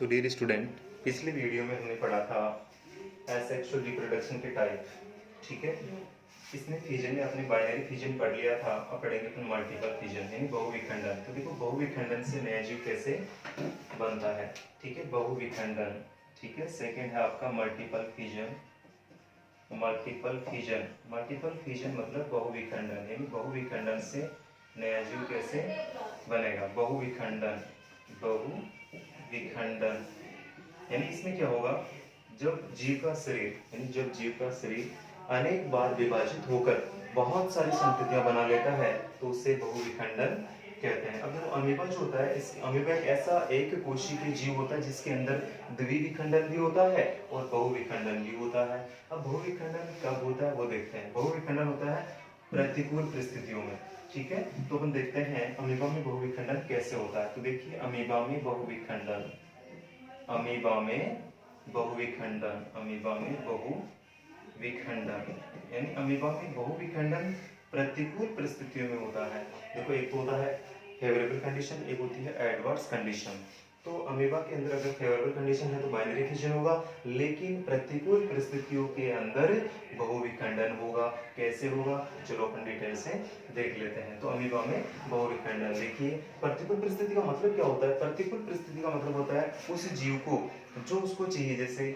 तो dear student, पिछले video में हमने पढ़ा था एसेक्सुअल रिप्रोडक्शन के टाइप। ठीक है, इसमें फिजन में अपने बाइनरी फिजन पढ़ लिया था। अब पढ़ेंगे फिर मल्टीपल फिजन यानी बहुविखंडन। तो देखो बहुविखंडन से नया जीव कैसे बनता है। ठीक है, बहुविखंडन। ठीक है, सेकेंड है आपका multiple fission. Multiple fission, multiple fission मतलब बहुविखंडन, यानी बहुविखंडन से नया जीव कैसे बनेगा। बहुविखंडन, बहुविखंडन यानी इसमें क्या होगा, जब जीव का शरीर यानी जब जीव का शरीर अनेक बार विभाजित होकर बहुत सारी संततियां बना लेता है तो उसे बहुविखंडन कहते हैं। अब अमीबा जो होता है, इस अमीबा एक ऐसा एक कोशिकीय जीव होता है जिसके अंदर द्विविखंडन भी होता है और बहुविखंडन भी होता है। अब बहुविखंडन कब होता है वो देखते हैं। बहुविखंडन होता है प्रतिकूल परिस्थितियों में। ठीक है, तो हम देखते हैं अमीबा में बहुविखंडन कैसे होता है। तो देखिए अमीबा में बहुविखंडन, अमीबा में बहुविखंडन, अमीबा में बहुविखंडन यानी अमीबा में बहुविखंडन प्रतिकूल परिस्थितियों में होता है। देखो एक तो होता है फेवरेबल कंडीशन, एक होती है एडवर्स कंडीशन। तो अमीबा के अंदर अगर फेवरेबल कंडीशन है तो बाइनरी फिजन होगा, लेकिन प्रतिकूल परिस्थितियों के अंदर बहुविखंडन होगा। कैसे होगा चलो अपन डिटेल से देख लेते हैं। तो अमीबा में बहुविखंडन देखिए, प्रतिकूल परिस्थिति का मतलब क्या होता है। प्रतिकूल परिस्थिति का मतलब होता है उस जीव को जो उसको चाहिए, जैसे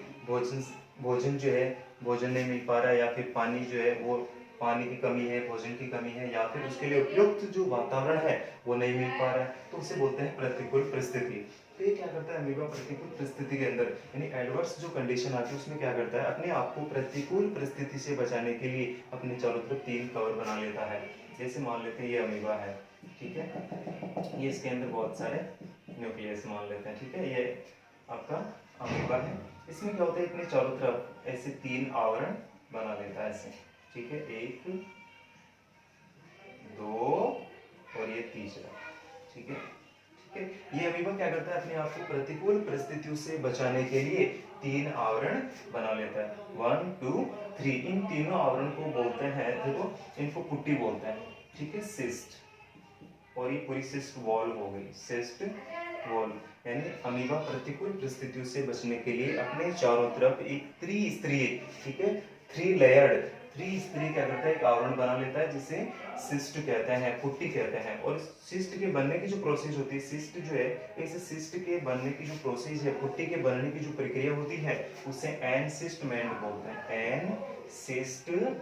भोजन जो है भोजन नहीं मिल पा रहा है, या फिर पानी जो है वो पानी की कमी है, भोजन की कमी है, या फिर उसके लिए उपयुक्त जो वातावरण है वो नहीं मिल पा रहा है, तो उसे बोलते हैं प्रतिकूल परिस्थिति। तो ये क्या करता है अमीबा प्रतिकूल परिस्थिति के अंदर यानी एडवर्स जो कंडीशन आती है उसमें क्या करता है, अपने आप को प्रतिकूल परिस्थिति से बचाने के लिए अपने चारों तरफ 3 कवर बना लेता है। जैसे मान लेते हैं ये अमीबा है, ठीक है, ये इसके अंदर बहुत सारे न्यूक्लियस मान लेते हैं। ठीक है, ये आपका अमीबा है। इसमें क्या होता है, अपने चारों तरफ ऐसे 3 आवरण बना लेता है ऐसे। ठीक है, 1 2 और ये तीसरा। ठीक है, ठीक है, ये अमीबा क्या करता है, अपने आप को प्रतिकूल परिस्थितियों से बचाने के लिए 3 आवरण बना लेता है। 1 2 3। इन तीनों आवरण को बोलते हैं, देखो इनको पुट्टी बोलते हैं। ठीक है, सिस्ट, और ये पूरी सिस्ट वॉल हो गई, सिस्ट वॉल। यानी अमीबा प्रतिकूल परिस्थितियों से बचने के लिए अपने चारों तरफ एक त्रिस्तरीय, ठीक है, 3 लेयर्ड त्रिस्तरीय क्या करता है, एक आवरण बना लेता है जिसे सिस्ट कहते हैं, पुट्टी कहते हैं। और सिस्ट के बनने की जो प्रोसेस होती है, सिस्ट जो है, इस सिस्ट के बनने की जो प्रोसेस है, पुट्टी के बनने की जो प्रक्रिया होती है उसे एनसिस्टमेंट बोलते हैं। एनसिस्टमेंट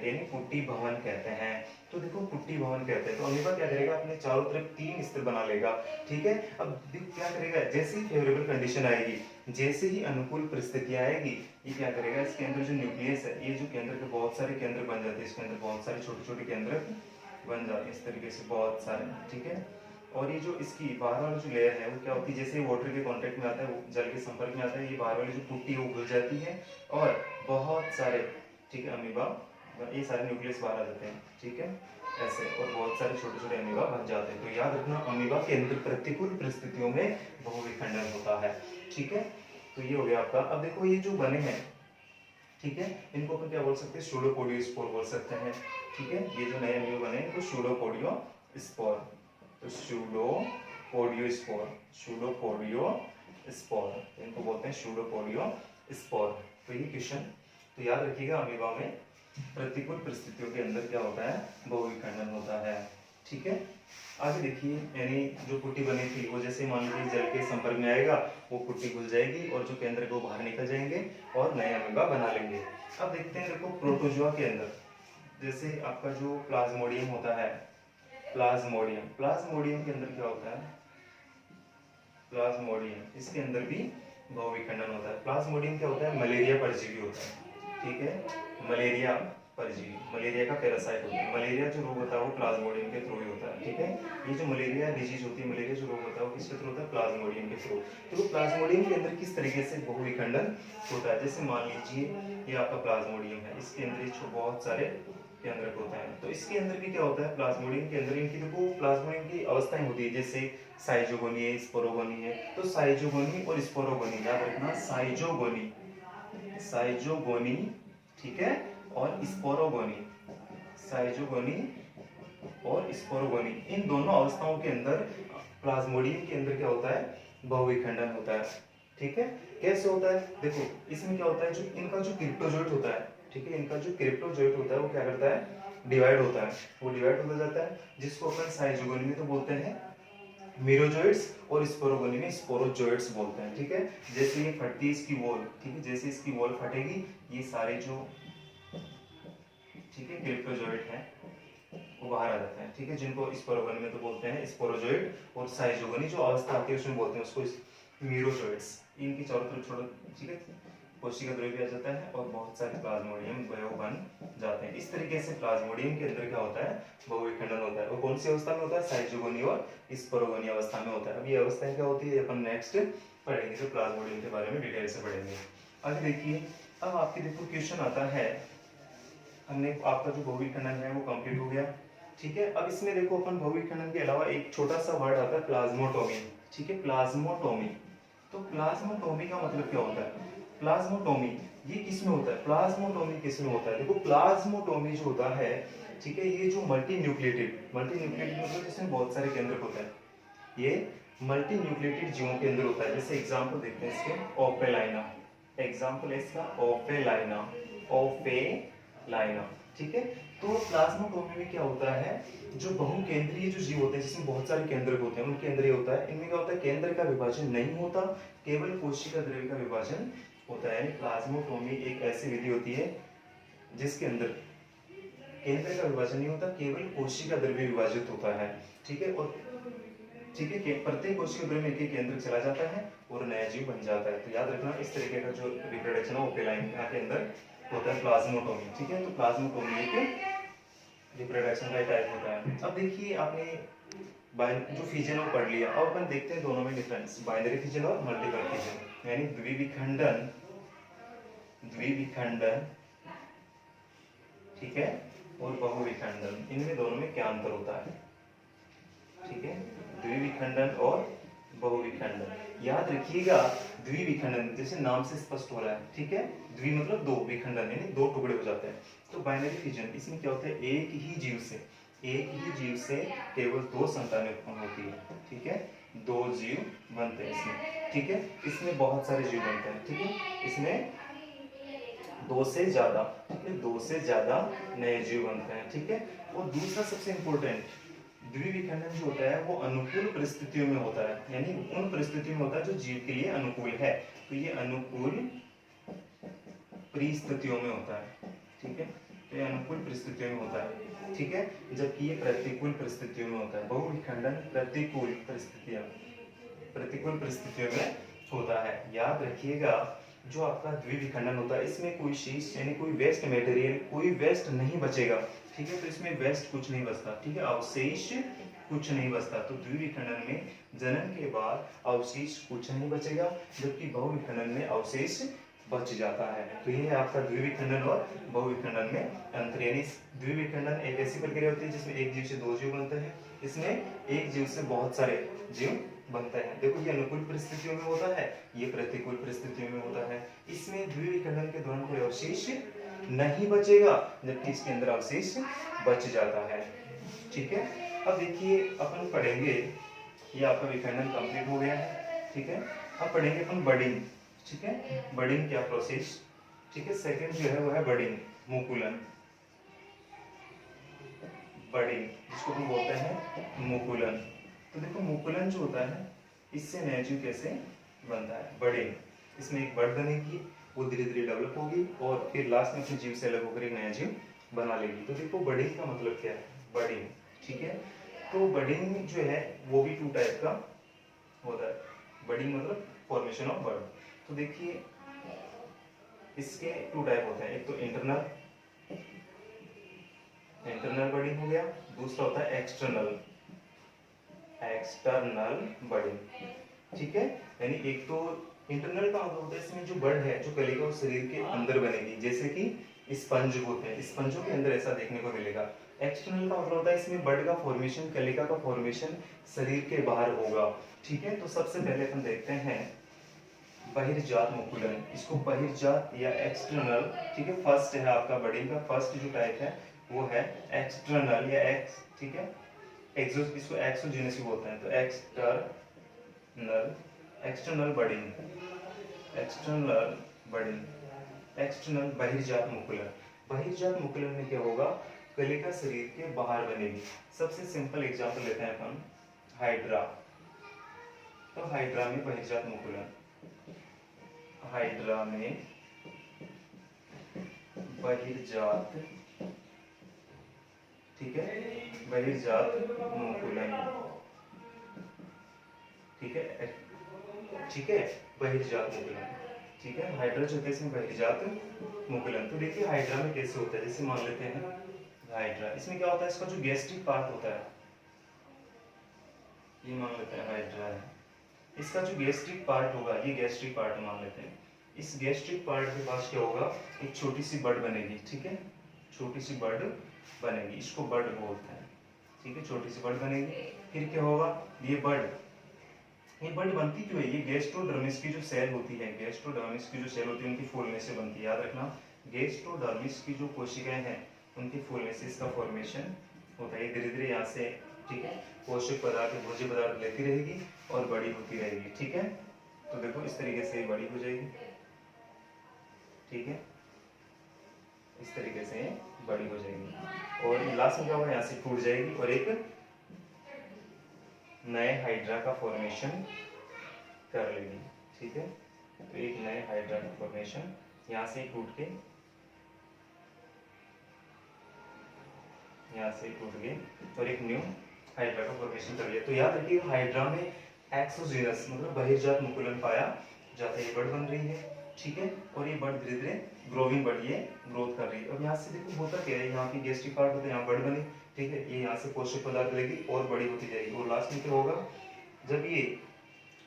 यानी पुट्टी भवन कहते हैं। तो देखो पुट्टी भवन कहते हैं। तो अमीबा क्या करेगा, अपने चारों तरफ 3 स्तर बना लेगा। ठीक है, अब क्या करेगा, जैसे ही फेवरेबल कंडीशन आएगी, जैसे ही अनुकूल परिस्थितियां आएगी, ये क्या करेगा, इसके अंदर जो न्यूक्लियस है, ये जो केंद्र के बहुत सारे केंद्र बन जाते हैं, इसके अंदर बहुत सारे छोटे छोटे केंद्र बन जाते हैं इस तरीके से बहुत सारे। ठीक है, और ये जो इसकी बाहर वाली जो लेयर है वो क्या होती है, जैसे वाटर के कांटेक्ट में आता है, वो जल के संपर्क में आता है, ये बाहर वाली जो पुट्टी है वो घुल जाती है और बहुत सारे, ठीक है, अमीबा, ये सारे न्यूक्लियस बाहर आ जाते हैं। ठीक है, ऐसे, और बहुत सारे छोटे छोटे अमीबा बन जाते हैं। तो याद रखना अमीबा के अंदर प्रतिकूल परिस्थितियों में बहुविखंडन होता है। ठीक है, तो ये हो गया आपका। अब देखो ये जो बने हैं, ठीक है, इनको अपन क्या बोल सकते हैं, सूडोपोडियोस्पोर बोल सकते हैं। ठीक है, ये जो नए अमीबा बने इनको सूडोपोडियोस्पोर, तो सूडोपोडियोस्पोर, सूडोपोडियोस्पोर इनको बोलते हैं सूडोपोडियोस्पोर। तो ये क्वेश्चन तो याद रखिएगा, अमीबा में प्रतिकूल परिस्थितियों के अंदर क्या होता है, बहुविखंडन होता है। ठीक है, आगे देखिए, यानी जो पुट्टी बनी थी वो जैसे मान लीजिए जल के संपर्क में आएगा, वो पुट्टी घुल जाएगी और जो केंद्र को बाहर निकल जाएंगे और नए अमीबा बना लेंगे। अब देखते हैं, देखो प्रोटोजोआ के अंदर जैसे आपका जो प्लाज्मोडियम होता है, प्लाज्मोडियम, प्लाज्मोडियम के अंदर क्या होता है, प्लाज्मोडियम, इसके अंदर भी बहुविखंडन होता है। प्लाज्मोडियम क्या होता है, मलेरिया परजीवी होता है। ठीक है, मलेरिया परजीवी, मलेरिया का पैरासाइट होता है। मलेरिया जो रोग होता है वो प्लाज्मोडियम के थ्रू ही होता है। ठीक है, ये जो मलेरिया डिजीज होती है, मलेरिया जो रोग होता है वो किसके थ्रू होता है, प्लाज्मोडियम के थ्रू। तो प्लाज्मोडियम के अंदर किस तरीके से बहुविखंडन होता है, जैसे मान लीजिए ये आपका प्लाज्मोडियम है, इसके अंदर बहुत सारे केंद्रक होते हैं। तो इसके अंदर भी क्या होता है, प्लाज्मोडियम के अंदर इनकी देखो प्लाज्मोडियम की अवस्थाएं होती है, जैसे साइजोगोनी है, स्पोरोगोनी है। तो साइजोगोनी और स्पोरोगोनी याद रखना, साइजोगोनी, साइजोगोनी, ठीक है, और स्पोरोगोनी, साइजोगोनी और स्पोरोगोनी, इन दोनों अवस्थाओं के अंदर प्लाज्मोडियम के अंदर क्या होता है, बहुविखंडन होता है। ठीक है, कैसे होता है देखो, इसमें क्या होता है, जो इनका जो क्रिप्टोजोइट होता है, ठीक है, इनका जो क्रिप्टोजोइट होता है वो क्या करता है, डिवाइड होता है, वो डिवाइड होता जाता है, जिसको अपन साइजोगोनी में तो बोलते हैं मीरोजोइट्स और स्पोरोगोनी में स्पोरोजोइट्स बोलते हैं। ठीक है, जैसे ये फटती है इसकी वॉल, ठीक है, जैसे इसकी वॉल फटेगी ये सारे जो, ठीक है, क्रिप्टोजोइट है वो बाहर आ जाते हैं। ठीक है, जिनको स्पोरोगोनी में तो बोलते हैं स्पोरोजोइट, और साइजोगोनी जो अवस्था आती है उसमें बोलते हैं उसको मीरोजोइट्स। इनकी चारों तरफ छोड़ो, ठीक है, कोशिका द्रव्य भी आ जाता है और बहुत सारे प्लाज्मोडियम वो बन जाते हैं। इस तरीके से प्लाज्मोडियम के अंदर क्या होता है, बहुविखंडन होता है। वो कौन सी अवस्था में होता है, साइजोगोनी और स्पोरोगोनी अवस्था में होता है। अब ये अवस्थाएं क्या होती है अपन नेक्स्ट पढ़ेंगे, जो प्लाज्मोडियम के बारे में डिटेल से पढ़ेंगे। आगे देखिए, अब आपके देखो क्वेश्चन आता है, हमने आपका जो बहुविखंडन है वो कंप्लीट हो गया। ठीक है, अब इसमें देखो अपन बहुविखंडन के अलावा एक छोटा सा वर्ड आता है प्लाज्मोटोमी। ठीक है, प्लाज्मोटोमी। तो प्लाज्मोटोमी का मतलब क्या होता है, प्लाज्मोटोमी ये किसमें होता है, प्लाज्मोटोमी किसमें होता है, देखो प्लाज्मोटोमी जो होता है, ठीक है, ये जो मल्टी न्यूक्लिएटेड मतलब जिसमें बहुत सारे केंद्रक होते हैं, ये मल्टी न्यूक्लिएटेड जीवों के अंदर होता है। जैसे एग्जांपल देखते हैं इसके, ओपेलाइना, एग्जांपल है इसका ओपेलाइना, ओपेलाइना। ठीक है, तो प्लाज्मोटोमी में क्या होता है, जो बहुकेंद्रीय जो जीव होते हैं जिसमें बहुत सारे केंद्रक होते हैं, उनके अंदर ये होता है, इनमें क्या होता है, केंद्र का विभाजन नहीं होता, केवल कोशिका द्रव्य का विभाजन होता है। प्लाज्मोटोमी एक ऐसी विधि होती है जिसके अंदर केंद्र का विभाजन नहीं होता, केवल कोशिका द्रव्य विभाजित होता है। ठीक है, और ठीक है, प्रत्येक कोशिका द्रव्य में एक केंद्र चला जाता है और नया जीव बन जाता है। तो याद रखना, इस तरीके का जो रिप्रोडक्शन है ओपेलाइना के अंदर होता है प्लाज्मोटोमी। ठीक है, तो प्लाज्मोटोमी एक रिप्रोडक्शन का टाइप होता है। अब देखिए, आपने जो फिजन वो पढ़ लिया, अब अपन देखते हैं दोनों में डिफरेंस, बाइनरी फिजन और मल्टीपल फिजन, यानी द्विविखंडन, द्विविखंडन, ठीक है, और बहुविखंडन, इनमें दोनों में क्या अंतर होता है। ठीक है, द्विविखंडन और बहुविखंडन, याद रखिएगा, द्विविखंडन जैसे नाम से स्पष्ट हो रहा है, ठीक है, द्वि मतलब दो, विखंडन यानी दो टुकड़े हो जाते हैं। तो बाइनरी फिजन, इसमें क्या होता है, एक ही जीव से केवल दो संतानें उत्पन्न होती है। ठीक है, दो जीव बनते हैं इसमें। ठीक है, इसमें बहुत सारे जीव बनते हैं। ठीक है, इसमें दो से ज्यादा, ठीक है, दो से ज्यादा नए जीव बनते हैं। ठीक है, और दूसरा सबसे इंपॉर्टेंट, द्विविखंडन जो होता है वो अनुकूल परिस्थितियों में होता है, यानी उन परिस्थितियों में होता है जो जीव के लिए अनुकूल है। तो ये अनुकूल परिस्थितियों में होता है। ठीक है, तो ये अनुकूल परिस्थितियों में होता है। ठीक है, जबकि ये प्रतिकूल परिस्थितियों में होता है। बहुविखंडन प्रतिकूल परिस्थितियों में होता है। याद रखिएगा, जो आपका द्विविखंडन होता है इसमें कोई शेष यानी कोई वेस्ट मटेरियल, कोई वेस्ट नहीं बचेगा। ठीक है, तो इसमें वेस्ट कुछ नहीं बचता। ठीक है, अवशेष कुछ नहीं बचता। तो द्विविखंडन में जन्म के बाद अवशेष कुछ नहीं बचेगा, जबकि बहुविखंडन में अवशेष बच जाता है। तो ये है आपका द्विविखंडन और बहुविखंडन में अंतर। यानी द्विविखंडन एक ऐसी प्रक्रिया होती है जिसमें एक जीव से दो जीव बनते हैं, इसमें एक जीव से बहुत सारे जीव बनते हैं। देखो, ये अनुकूल परिस्थितियों में होता है, ये प्रतिकूल परिस्थितियों में होता है। इसमें द्विविखंडन के दौरान कोई अवशेष नहीं बचेगा, जबकि इसके अंदर अवशेष बच जाता है। ठीक है, अब देखिए अपन पढ़ेंगे, ये आपका विखंडन कंप्लीट हो गया है। ठीक है, अब पढ़ेंगे अपन बडिंग। ठीक है, बडिंग क्या प्रोसेस। ठीक है, सेकंड जो है वो है बडिंग, मुकुलन, बडिंग जिसको हम बोलते हैं मुकुलन। तो देखो, मुकुलन जो होता है इससे नया जीव कैसे बनता है, बडिंग, इसमें एक बड बनेगी, वो धीरे धीरे डेवलप होगी और फिर लास्ट में अपने जीव से अलग होकर एक नया जीव बना लेगी। तो देखो, बडिंग का मतलब क्या है, बडिंग। ठीक है, तो बडिंग जो है वो भी टू टाइप का होता है। बडिंग मतलब फॉर्मेशन ऑफ बड। तो देखिए, इसके टू टाइप होते हैं, एक तो इंटरनल बडिंग हो गया, दूसरा होता है एक्सटर्नल बडिंग। ठीक है, यानी एक तो इंटरनल का मतलब होता है इसमें जो बड है, जो कलिका वो शरीर के अंदर बनेगी, जैसे कि स्पंज होते हैं, स्पंजों के अंदर ऐसा देखने को मिलेगा। एक्सटर्नल का मतलब होता है इसमें बड का फॉर्मेशन, कलिका का फॉर्मेशन शरीर के बाहर होगा। ठीक है, तो सबसे पहले हम देखते हैं बहिर्जात मुकुलन, इसको बहिर्जात या एक्सटर्नल। ठीक है, फर्स्ट है आपका बडिंग का फर्स्ट जो टाइप है वो है एक्सटर्नल या एक्स। ठीक है, इसको एक्सोजेनस भी बोलते हैं। तो एक्सटर्नल बडिंग, एक्सटर्नल बर्डिंग। एक्सटर्नल बहिर्जात मुकुलन। बहिर्जात मुकुलन में क्या होगा, कलिका शरीर के बाहर बनेगी। सबसे सिंपल एग्जांपल लेते हैं अपन, हाइड्रा। तो हाइड्रा में बहिर्जात मुकुलन, हाइड्रा में बहिर्जात, ठीक है, बहिर्जात मुकुलन, ठीक है, ठीक है, बहिर्जात मुकुलन, ठीक है। हाइड्रा जो है इसमें बहिर्जात मुकुलन। तो देखिए हाइड्रा में कैसे होता है, जैसे मान लेते हैं हाइड्रा, इसमें क्या होता है, इसका जो गैस्ट्रिक पार्ट होता है, ये मान लेते हैं हाइड्रा है, इसका जो गैस्ट्रिक पार्ट होगा, ये गैस्ट्रिक पार्ट मान लेते हैं। इस गैस्ट्रिक पार्ट के पास क्या होगा, एक छोटी सी बड बनेगी, ठीक है, छोटी सी बड बनेगी, इसको बड बोलते हैं, ठीक है, छोटी सी बड बनेगी। फिर क्या होगा, ये बड बनती क्यों है, ये गैस्ट्रोडर्मिस की जो सेल होती है, गैस्ट्रोडर्मिस की जो सेल होती है उनकी फूलने से बनती है। याद रखना, गैस्ट्रोडर्मिस की जो कोशिकाएं हैं उनके फूलने से इसका फॉर्मेशन होता है। धीरे धीरे यहाँ से, ठीक है, पोषक पदार्थ, भोज्य पदार्थ लेती रहेगी और बड़ी होती रहेगी, ठीक है। तो देखो इस तरीके से बड़ी हो जाएगी, ठीक है, इस तरीके से बड़ी हो जाएगी और लास्ट में क्या होगा, यहाँ से फूट जाएगी और एक नए हाइड्रा का फॉर्मेशन कर लेगी, ठीक है। तो एक नए हाइड्रा का फॉर्मेशन यहाँ से टूट के, यहाँ से टूट गए और एक न्यू हाइड्रा का फॉर्मेशन कर लिया। तो याद रखिए हाइड्रा में एक्सोजीनस मतलब बहिर्जात मुकुलन पाया जाता है। ये बड बन रही है, ठीक है, और ये बड धीरे धीरे ग्रोविंग बड ये ग्रोथ कर रही है। अब यहाँ से देखो होता क्या है, यहाँ की गैस्ट्रिक पार्ट होता है, यहाँ बड बनी, ठीक है, ये यहाँ से पोषक पदार्थ लेगी और बड़ी होती जाएगी और लास्ट में क्या होगा, जब ये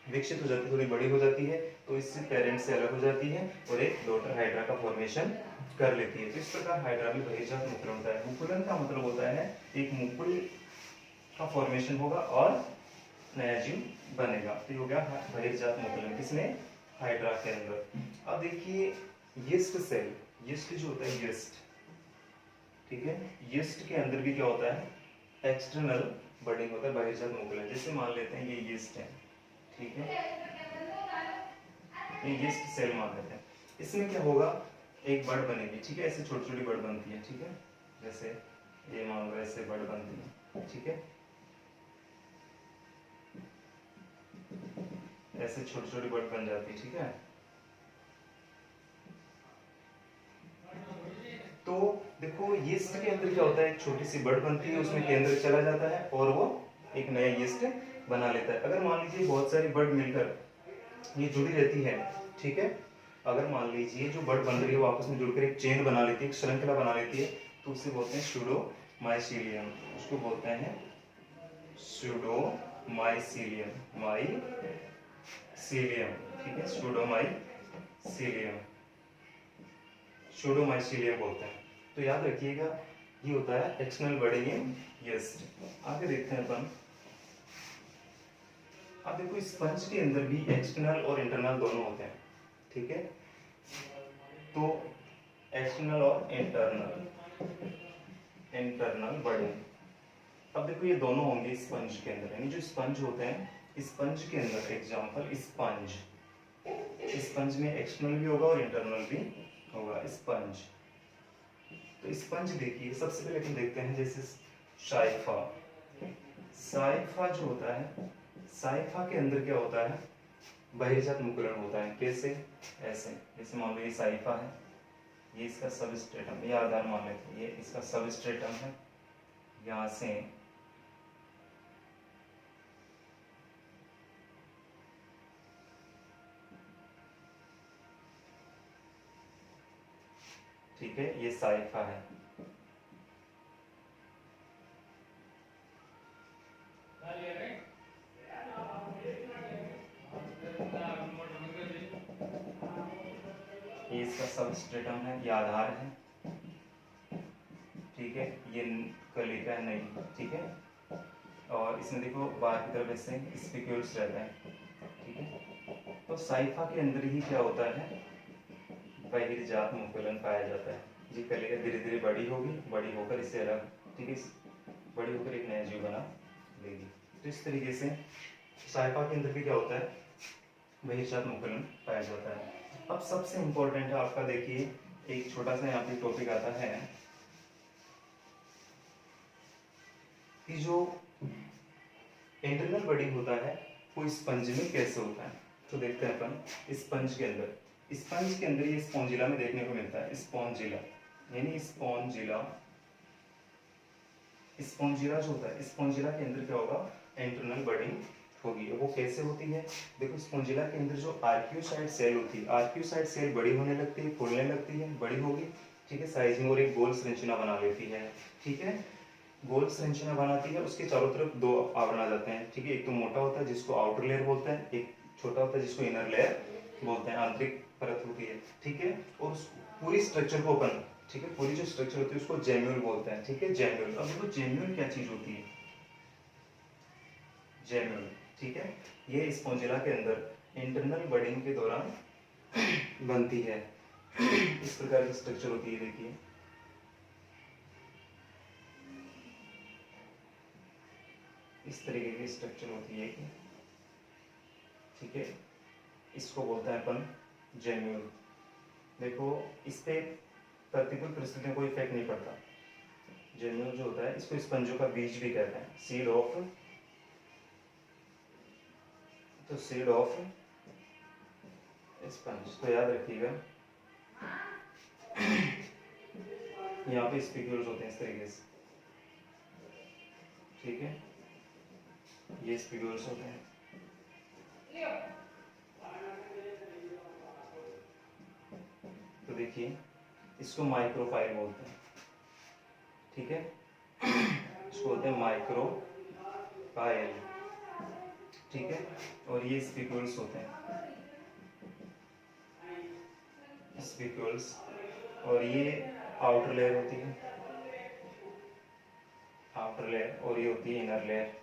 विकसित हो जाती है, थोड़ी बड़ी हो जाती है, तो इससे पेरेंट से अलग हो जाती है और एक डॉटर हाइड्रा का फॉर्मेशन कर लेती है। तो इस प्रकार हाइड्रा में बहिर्जात मुकुलन होता है। मुकुलन का मतलब होता है एक मुकुल का फॉर्मेशन होगा और नया जीव बनेगा। तो ये हो गया बहिर्जात मुकुलन, किसमें, हाइड्रा के अंदर। अब देखिए यीस्ट सेल, यीस्ट जो होता है यीस्ट, ठीक है, यीस्ट के अंदर भी क्या होता है, एक्सटर्नल बर्डिंग होता है, बहिर्जात मुकुलन। जैसे मान लेते हैं ये यीस्ट है, ठीक है, ये यीस्ट सेल मान लेते हैं। इसमें क्या होगा, एक बड बनेगी, ठीक है, ऐसे छोटी छोटी बड बनती है, ठीक है, जैसे ये मान लो ऐसे बड बनती है, ठीक है, ऐसे छोटी छोटी बड बन जाती है, ठीक है। तो देखो यीस्ट के अंदर क्या होता है, एक छोटी सी बड बनती है, उसमें केंद्र चला जाता है और वो एक नया यीस्ट बना लेता है। अगर मान लीजिए बहुत सारी बड मिलकर ये जुड़ी रहती है, ठीक है, अगर मान लीजिए जो बड बन रही है वो आपस में जुड़कर एक चेन बना लेती है, एक श्रृंखला बना लेती है, तो उसे बोलते हैं सूडोमाइसीलियम। उसको बोलते हैं सूडोमाइसीलियम, माइसीलियम, ठीक है, सूडोमाइसीलियम, सूडोमाइसीलियम बोलते हैं। तो याद रखिएगा ये होता है एक्सटर्नल बर्डिंग इन यीस्ट। आगे देखते हैं अपन, अब देखो स्पंज के अंदर भी एक्सटर्नल और इंटरनल दोनों होते हैं, ठीक है। तो एक्सटर्नल और इंटरनल बर्डिंग, अब देखो ये दोनों होंगे स्पंज के अंदर, यानी जो स्पंज होते हैं स्पंज के अंदर, एग्जांपल स्पंज, स्पंज में एक्सटर्नल भी होगा और इंटरनल भी होगा, स्पंज। तो स्पंज देखिए सबसे पहले हम देखते हैं जैसे साइफा, साइफा जो होता है, साइफा के अंदर क्या होता है, बहिर्जात मुकुलन होता है। कैसे, ऐसे, जैसे मान लो ये साइफा है, ये इसका सबस्ट्रेटम, ये आधार मान लेते हैं, ये इसका सबस्ट्रेटम है, यहाँ से ठीक है, ये साइफा है, ये इसका सबस्ट्रेटम है, ये आधार है, ठीक है, ये कलिका है नहीं, ठीक है, और इसमें देखो बाहर की तरफ ऐसे स्पिक्यूल्स रहता है, ठीक है। तो साइफा के अंदर ही क्या होता है, बहिर्जात मुकुलन पाया जाता है। ये कलिका धीरे धीरे बड़ी होगी, बड़ी होकर इससे अलग, ठीक है, बड़ी होकर एक नया जीव बना लेगी। तो इस तरीके से साइफा के अंदर भी क्या होता है, बहिर्जातमुखलन पाया जाता है। अब सबसे इम्पोर्टेंट है आपका, देखिए एक छोटा सा यहाँ पे टॉपिक आता है कि जो इंटरनल बडिंग होता है वो स्पंज में कैसे होता है। तो देखते हैं अपन स्पंज के अंदर, स्पंज के अंदर ये स्पॉन्जिला में देखने को मिलता है। स्पॉन्जिला यानी स्पॉन्जिला, स्पॉन्जिला जो होता है, स्पॉन्जिला के अंदर क्या होगा, इंटरनल बडिंग होगी। वो कैसे होती है, देखो स्पॉन्जिला के अंदर जो आर्क्यूसाइड सेल होती है, आर्क्यूसाइड सेल बड़ी होने लगती है, फूलने लगती है, बड़ी होगी, ठीक है, साइज में, और एक गोल संरचना बना लेती है, ठीक है, गोल संरचना बनाती है। उसके चारों तरफ दो आवरण आ जाते हैं, ठीक है, एक तो मोटा होता है जिसको आउटर लेयर बोलते हैं, एक छोटा होता है जिसको इनर लेयर बोलते हैं, आंतरिक परत होती है, ठीक है। और पूरी स्ट्रक्चर को अपन, ठीक है, पूरी जो स्ट्रक्चर होती है उसको जेम्यूल बोलते हैं, ठीक है, जेम्यूल। अब देखो जेम्यूल क्या चीज होती है, जेम्यूल, ठीक है, ये स्पॉन्जिला के अंदर इंटरनल बडिंग के दौरान बनती है। इस प्रकार की स्ट्रक्चर होती है, देखिए इस तरीके की स्ट्रक्चर होती है, ठीक है, इसको बोलते हैं अपन जेम्यूल। देखो इस पे प्रतिकूल परिस्थितियों कोई इफेक्ट नहीं पड़ता। जेम्यूल जो होता है इसको स्पंजों का बीज भी कहते हैं, सीड ऑफ, तो सीड ऑफ स्पंज, तो याद रखिएगा यहाँ पे स्पिक्यूल्स होते हैं इस तरीके से, ठीक है, ये स्पिक्यूल्स होते हैं। तो देखिए इसको माइक्रोफाइल बोलते हैं, ठीक है, इसको बोलते हैं माइक्रोफाइल, ठीक है, और ये स्पिक्यूल्स होते हैं, स्पिक्यूल्स, और ये आउटर लेयर होती है, आउटर लेयर, और ये होती है इनर लेयर,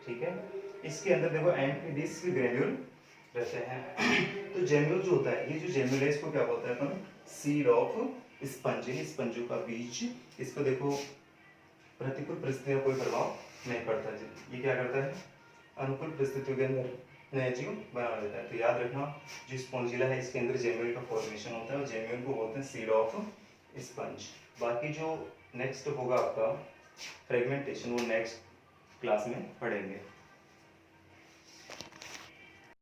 ठीक है। इसके अंदर देखो एंटीडिस्क ग्रेन्यूल रहते हैं। तो जेम्यूल जो होता है, ये जो जेम्यूल है इसको क्या बोलते हैं अपन, सीड ऑफ स्पंज, स्पंजों का बीज। इसको देखो प्रतिकूल परिस्थितियों कोई प्रभाव नहीं पड़ता, ये क्या करता है, अनुकूल परिस्थितियों के अंदर नए जीव बना लेता है। तो याद रखना जो स्पॉन्जिला है इसके अंदर जेम्यूल का फॉर्मेशन होता है, और जेम्यूल को बोलते हैं सीड ऑफ स्पंज। बाकी जो नेक्स्ट होगा आपका फ्रेगमेंटेशन, वो नेक्स्ट क्लास में पढ़ेंगे।